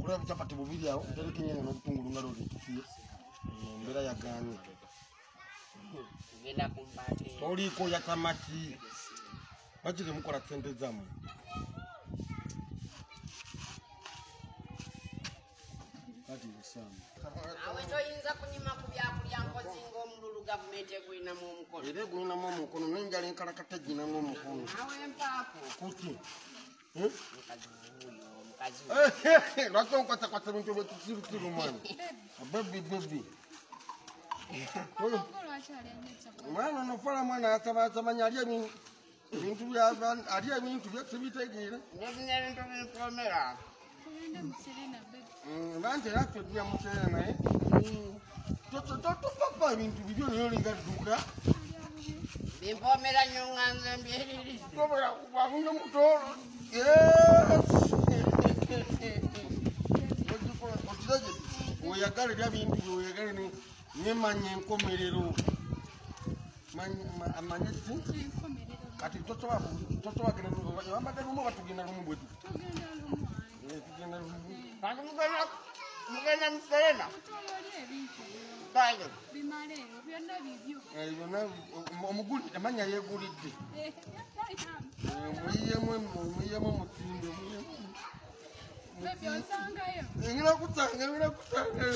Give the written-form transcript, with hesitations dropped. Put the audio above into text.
Okula bichapati bubiri awo tereke nyanya n'obutungulu ngalo litufiye. Mbera yaganye. Ngenda kumbate. Oliko ya tamati. Bajire mukola sente zamu. Kati bisama. Awe toyinza kunyima ku byakulya nkozi ng'omululu gavumenti egulinamu omukono. Era egulinamu omukono n'enjala enkalakata ginamu omukono. Nawe empaako. Kuti. Mukazi. Lwaki onkwatakwata ebintu byekisirusiru mwana? Baby. Mwana onofala mwana asamanya alya ebintu byesibitegeera. Ndebina ebintu bimpomera. Bantu era ffe tulya muserena naye totupapa ebintu bibyo naye olinga dduka Bimpomera nnyo nganze mbyeriri. tobera kubabunye mutoolo okirage oyagala erya bintu byoyagale nemanya enkomerero amanye ki kati tosobagenda lumu batugenda lumu bwe tugenda lumu Kati mugenda muserena. Kale. Omuguli amanya yegulidde omuyiyemu omutinde ngina kusanga